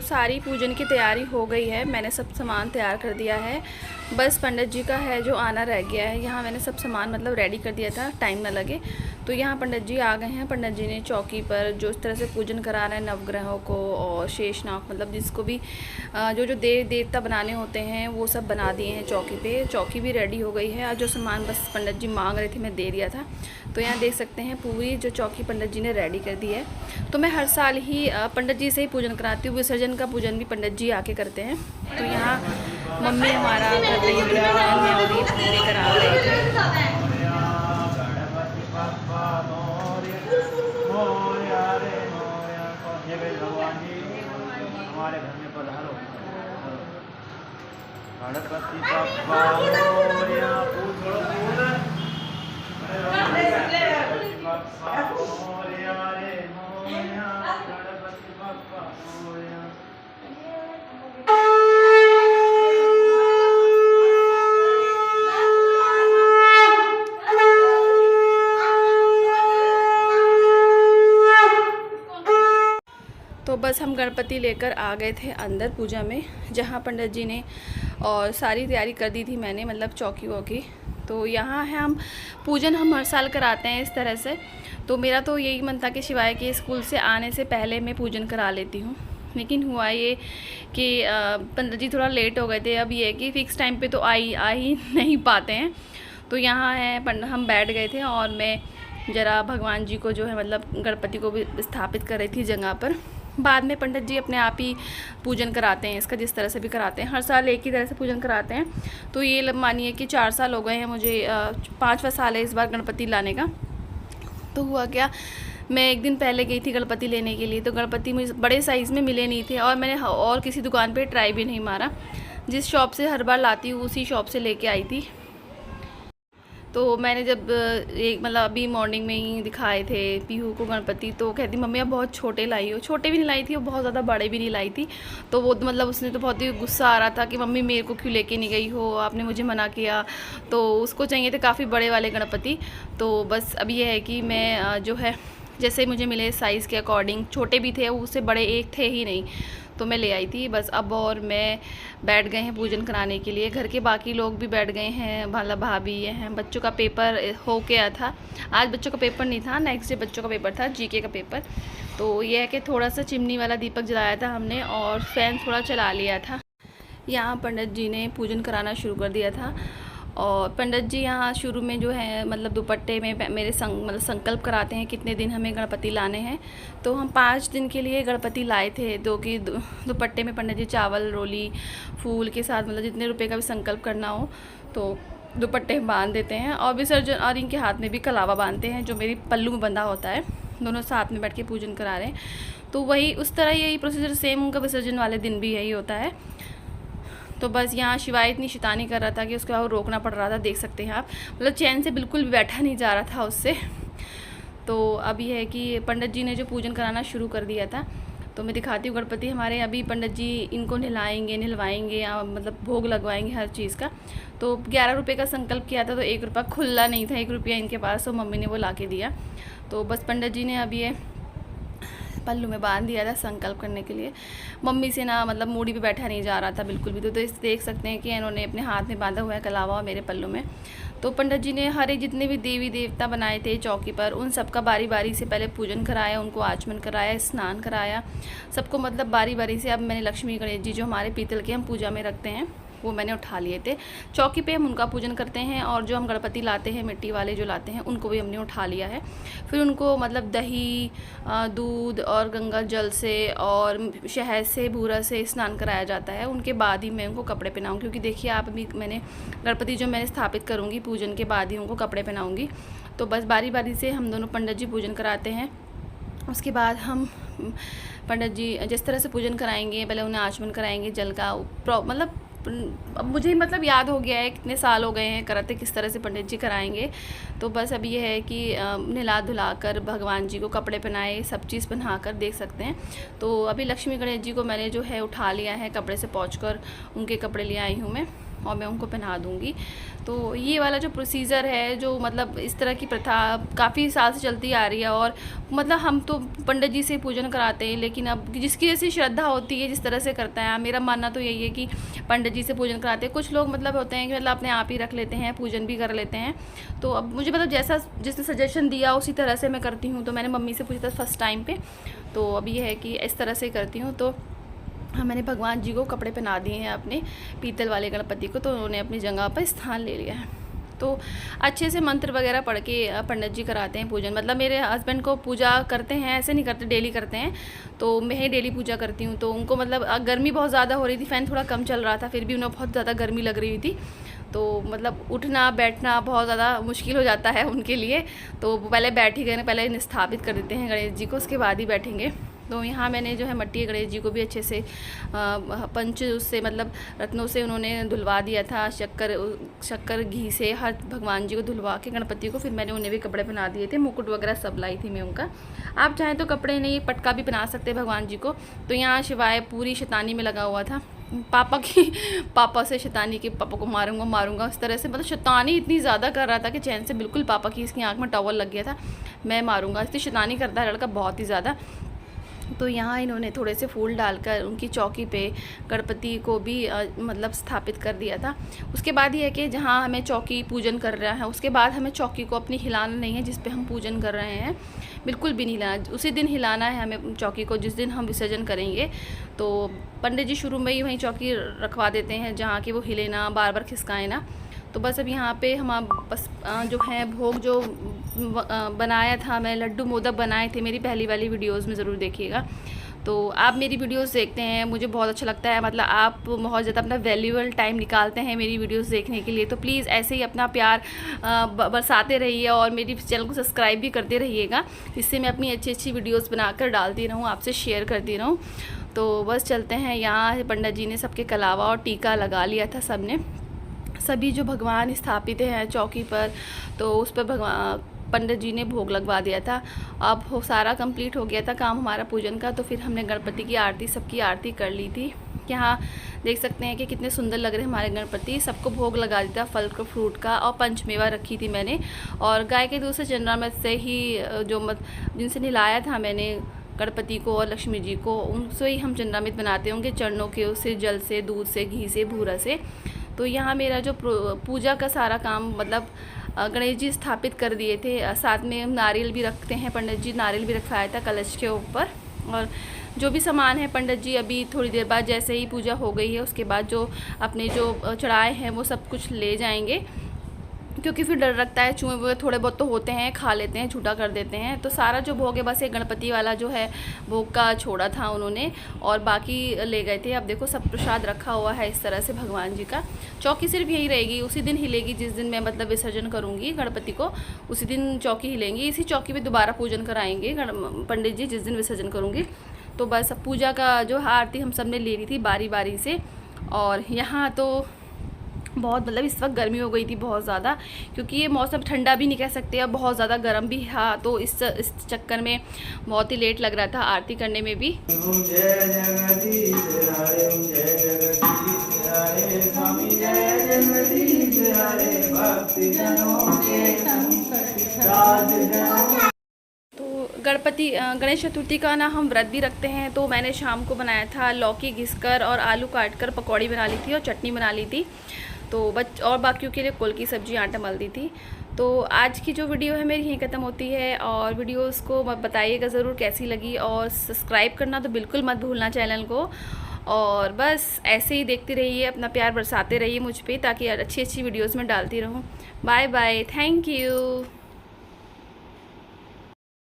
सारी पूजन की तैयारी हो गई है, मैंने सब सामान तैयार कर दिया है। बस पंडित जी का है जो आना रह गया है। यहाँ मैंने सब सामान मतलब रेडी कर दिया था, टाइम ना लगे। तो यहाँ पंडित जी आ गए हैं। पंडित जी ने चौकी पर जो इस तरह से पूजन करा रहे हैं नवग्रहों को और शेषनाग, मतलब जिसको भी जो जो देव देवता बनाने होते हैं वो सब बना दिए हैं चौकी पे। चौकी भी रेडी हो गई है और जो सामान बस पंडित जी मांग रहे थे मैं दे दिया था। तो यहाँ देख सकते हैं पूरी जो चौकी पंडित जी ने रेडी कर दी है। तो मैं हर साल ही पंडित जी से ही पूजन कराती हूँ। विसर्जन का पूजन भी पंडित जी आके करते हैं। तो यहाँ मम्मी हमारा कर रही है पूरी करा रही है। हमारे घर में पधारो। गणपति बप्पा मोरया, पूजो पूज। गणपति बप्पा मोरया रे मोरया, गणपति बप्पा मोरया। तो बस हम गणपति लेकर आ गए थे अंदर पूजा में, जहाँ पंडित जी ने और सारी तैयारी कर दी थी मैंने, मतलब चौकी वौकी। तो यहाँ है हम पूजन हम हर साल कराते हैं इस तरह से। तो मेरा तो यही मन था कि शिवाय के स्कूल से आने से पहले मैं पूजन करा लेती हूँ, लेकिन हुआ ये कि पंडित जी थोड़ा लेट हो गए थे। अब ये है कि फ़िक्स टाइम पे तो आ ही नहीं पाते हैं। तो यहाँ है हम बैठ गए थे और मैं ज़रा भगवान जी को जो है मतलब गणपति को भी स्थापित कर रही थी जगह पर। बाद में पंडित जी अपने आप ही पूजन कराते हैं इसका, जिस तरह से भी कराते हैं। हर साल एक ही तरह से पूजन कराते हैं। तो ये मानिए कि 4 साल हो गए हैं मुझे, 5वां साल है इस बार गणपति लाने का। तो हुआ क्या, मैं एक दिन पहले गई थी गणपति लेने के लिए। तो गणपति मुझे बड़े साइज़ में मिले नहीं थे और मैंने और किसी दुकान पे ट्राई भी नहीं मारा। जिस शॉप से हर बार लाती हूँ उसी शॉप से लेके आई थी। तो मैंने जब एक मतलब अभी मॉर्निंग में ही दिखाए थे पीहू को गणपति, तो कहती मम्मी आप बहुत छोटे लाई हो। छोटे भी नहीं लाई थी और बहुत ज़्यादा बड़े भी नहीं लाई थी। तो वो मतलब उसने तो बहुत ही गुस्सा आ रहा था कि मम्मी मेरे को क्यों लेके नहीं गई हो, आपने मुझे मना किया। तो उसको चाहिए थे काफ़ी बड़े वाले गणपति। तो बस अब ये है कि मैं जो है जैसे मुझे मिले साइज़ के अकॉर्डिंग, छोटे भी थे उससे बड़े एक थे ही नहीं, तो मैं ले आई थी बस। अब और मैं बैठ गए हैं पूजन कराने के लिए। घर के बाकी लोग भी बैठ गए हैं, मतलब भाभी ये हैं। बच्चों का पेपर हो गया था, आज बच्चों का पेपर नहीं था, नेक्स्ट डे बच्चों का पेपर था, जीके का पेपर। तो ये है कि थोड़ा सा चिमनी वाला दीपक जलाया था हमने और फैन थोड़ा चला लिया था। यहाँ पंडित जी ने पूजन कराना शुरू कर दिया था। और पंडित जी यहाँ शुरू में जो है मतलब दुपट्टे में मेरे मतलब संकल्प कराते हैं कितने दिन हमें गणपति लाने हैं। तो हम 5 दिन के लिए गणपति लाए थे। तो कि दुपट्टे में पंडित जी चावल रोली फूल के साथ मतलब जितने रुपए का भी संकल्प करना हो तो दुपट्टे बांध देते हैं। और विसर्जन और इनके हाथ में भी कलावा बांधते हैं जो मेरी पल्लू में बंधा होता है। दोनों साथ में बैठ के पूजन करा रहे हैं। तो वही उस तरह यही प्रोसीजर सेम उनका विसर्जन वाले दिन भी यही होता है। तो बस यहाँ शिवाय इतनी शैतानी कर रहा था कि उसके बाद रोकना पड़ रहा था, देख सकते हैं आप, मतलब चैन से बिल्कुल भी बैठा नहीं जा रहा था उससे। तो अब ये है कि पंडित जी ने जो पूजन कराना शुरू कर दिया था। तो मैं दिखाती हूँ गणपति हमारे, अभी पंडित जी इनको नहलाएंगे नहलवाएंगे या मतलब भोग लगवाएंगे हर चीज़ का। तो 11 रुपये का संकल्प किया था, तो 1 रुपया खुला नहीं था, 1 रुपया इनके पास, तो मम्मी ने वो ला के दिया। तो बस पंडित जी ने अब ये पल्लू में बांध दिया था संकल्प करने के लिए। मम्मी से ना मतलब मूड़ी पे बैठा नहीं जा रहा था बिल्कुल भी। तो इस देख सकते हैं कि इन्होंने अपने हाथ में बांधा हुआ है कलावा मेरे पल्लू में। तो पंडित जी ने हरे जितने भी देवी देवता बनाए थे चौकी पर उन सबका बारी बारी से पहले पूजन कराया, उनको आचमन कराया, स्नान कराया, सबको मतलब बारी बारी से। अब मैंने लक्ष्मी गणेश जी जो हमारे पीतल के हम पूजा में रखते हैं वो मैंने उठा लिए थे। चौकी पे हम उनका पूजन करते हैं और जो हम गणपति लाते हैं मिट्टी वाले जो लाते हैं उनको भी हमने उठा लिया है। फिर उनको मतलब दही दूध और गंगा जल से और शहद से बूरा से स्नान कराया जाता है। उनके बाद ही मैं उनको कपड़े पहनाऊँगी, क्योंकि देखिए आप अभी मैंने गणपति जो मैंने स्थापित करूँगी पूजन के बाद ही उनको कपड़े पहनाऊँगी। तो बस बारी बारी से हम दोनों पंडित जी पूजन कराते हैं। उसके बाद हम पंडित जी जिस तरह से पूजन कराएंगे, पहले उन्हें आचमन कराएंगे जल का, मतलब अब मुझे मतलब याद हो गया है कितने साल हो गए हैं कराते किस तरह से पंडित जी कराएंगे। तो बस अब ये है कि नहला धुला कर भगवान जी को कपड़े पहनाए, सब चीज़ पहना कर, देख सकते हैं। तो अभी लक्ष्मी गणेश जी को मैंने जो है उठा लिया है, कपड़े से पोंछ कर उनके कपड़े ले आई हूँ मैं। और मैं उनको पहना दूँगी। तो ये वाला जो प्रोसीजर है, जो मतलब इस तरह की प्रथा काफ़ी साल से चलती आ रही है, और मतलब हम तो पंडित जी से पूजन कराते हैं, लेकिन अब जिसकी जैसी श्रद्धा होती है जिस तरह से करता है, मेरा मानना तो यही है कि पंडित जी से पूजन कराते हैं। कुछ लोग मतलब होते हैं कि मतलब अपने आप ही रख लेते हैं, पूजन भी कर लेते हैं। तो अब मुझे मतलब जैसा जिसने सजेशन दिया उसी तरह से मैं करती हूँ। तो मैंने मम्मी से पूछा था फर्स्ट टाइम पे, तो अब ये है कि इस तरह से करती हूँ। तो मैंने भगवान जी को कपड़े पहना दिए हैं अपने पीतल वाले गणपति को, तो उन्होंने अपनी जगह पर स्थान ले लिया है। तो अच्छे से मंत्र वगैरह पढ़ के पंडित जी कराते हैं पूजन। मतलब मेरे हस्बैंड को पूजा करते हैं, ऐसे नहीं करते, डेली करते हैं। तो मैं ही डेली पूजा करती हूँ। तो उनको मतलब गर्मी बहुत ज़्यादा हो रही थी, फ़ैन थोड़ा कम चल रहा था, फिर भी उन्हें बहुत ज़्यादा गर्मी लग रही थी। तो मतलब उठना बैठना बहुत ज़्यादा मुश्किल हो जाता है उनके लिए। तो पहले बैठ ही गए, पहले स्थापित कर देते हैं गणेश जी को, उसके बाद ही बैठेंगे। तो यहाँ मैंने जो है मट्टी गणेश जी को भी अच्छे से पंच उससे मतलब रत्नों से उन्होंने धुलवा दिया था, शक्कर घी से हर भगवान जी को धुलवा के गणपति को, फिर मैंने उन्हें भी कपड़े पहना दिए थे, मुकुट वगैरह सब लाई थी मैं उनका। आप चाहें तो कपड़े नहीं, पटका भी पहना सकते भगवान जी को। तो यहाँ शिवाय पूरी शैतानी में लगा हुआ था, पापा से शैतानी के पापा को मारूंगा इस तरह से, मतलब शैतानी इतनी ज़्यादा कर रहा था कि चैन से बिल्कुल पापा की इसकी आँख में टॉवल लग गया था, मैं मारूंगा, इसलिए शैतानी करता है लड़का बहुत ही ज़्यादा। तो यहाँ इन्होंने थोड़े से फूल डालकर उनकी चौकी पे गणपति को भी मतलब स्थापित कर दिया था। उसके बाद ये है कि जहाँ हमें चौकी पूजन कर रहा है, उसके बाद हमें चौकी को अपनी हिलाना नहीं है जिस पे हम पूजन कर रहे हैं, बिल्कुल भी नहीं हिलाना। उसी दिन हिलाना है हमें चौकी को जिस दिन हम विसर्जन करेंगे। तो पंडित जी शुरू में ही वहीं चौकी रखवा देते हैं जहाँ कि वो हिले ना, बार बार खिसकाए ना। तो बस अब यहाँ पे हम बस जो है भोग जो बनाया था, मैं लड्डू मोदक बनाए थे, मेरी पहली वाली वीडियोस में ज़रूर देखिएगा। तो आप मेरी वीडियोस देखते हैं, मुझे बहुत अच्छा लगता है, मतलब आप बहुत ज़्यादा अपना वैल्यूएबल टाइम निकालते हैं मेरी वीडियोस देखने के लिए। तो प्लीज़ ऐसे ही अपना प्यार बरसाते रहिए और मेरी चैनल को सब्सक्राइब भी करते रहिएगा, जिससे मैं अपनी अच्छी अच्छी वीडियोज़ बनाकर डालती रहूँ, आपसे शेयर करती रहूँ। तो बस चलते हैं। यहाँ पंडित जी ने सबके कलावा और टीका लगा लिया था सबने, सभी जो भगवान स्थापित हैं चौकी पर, तो उस पर भगवान पंडित जी ने भोग लगवा दिया था। अब वो सारा कंप्लीट हो गया था काम हमारा पूजन का। तो फिर हमने गणपति की आरती, सबकी आरती कर ली थी। यहाँ देख सकते हैं कि कितने सुंदर लग रहे हैं हमारे गणपति। सबको भोग लगा दिया था फल का, फ्रूट का, और पंचमेवा रखी थी मैंने। और गाय के दूध से चंद्रामृत से ही जो जिनसे नहलाया था मैंने गणपति को और लक्ष्मी जी को, उनसे ही हम चंद्रामृत बनाते होंगे, चरणों के उससे, जल से, दूध से, घी से, भूरा से। तो यहाँ मेरा जो पूजा का सारा काम मतलब गणेश जी स्थापित कर दिए थे। साथ में नारियल भी रखते हैं पंडित जी, नारियल भी रखाया था कलश के ऊपर। और जो भी सामान है पंडित जी अभी थोड़ी देर बाद, जैसे ही पूजा हो गई है उसके बाद जो अपने जो चढ़ाए हैं वो सब कुछ ले जाएंगे, क्योंकि फिर डर लगता है, चूहे वूहे थोड़े बहुत तो होते हैं, खा लेते हैं, छूटा कर देते हैं। तो सारा जो भोग है बस एक गणपति वाला जो है भोग का छोड़ा था उन्होंने, और बाकी ले गए थे। अब देखो सब प्रसाद रखा हुआ है इस तरह से भगवान जी का। चौकी सिर्फ यही रहेगी, उसी दिन हिलेगी जिस दिन मैं मतलब विसर्जन करूँगी गणपति को, उसी दिन चौकी हिलेंगी। इसी चौकी पर दोबारा पूजन कराएंगे पंडित जी जिस दिन विसर्जन करूँगी। तो बस पूजा का जो आरती हम सब ने ले ली थी बारी बारी से। और यहाँ तो बहुत मतलब इस वक्त गर्मी हो गई थी बहुत ज़्यादा, क्योंकि ये मौसम ठंडा भी नहीं कह सकते, अब बहुत ज़्यादा गर्म भी था। तो इस चक्कर में बहुत ही लेट लग रहा था आरती करने में भी। गणेश चतुर्थी का ना हम व्रत भी रखते हैं। तो मैंने शाम को बनाया था लौकी घिसकर और आलू काटकर पकौड़ी बना ली थी और चटनी बना ली थी। तो और बाकियों के लिए कोल की सब्ज़ी आटा मल दी थी। तो आज की जो वीडियो है मेरी यहीं ख़त्म होती है। और वीडियोस को बताइएगा ज़रूर कैसी लगी, और सब्सक्राइब करना तो बिल्कुल मत भूलना चैनल को। और बस ऐसे ही देखते रहिए, अपना प्यार बरसाते रहिए मुझ पे, ताकि अच्छी अच्छी वीडियोस में डालती रहूँ। Bye bye, thank you.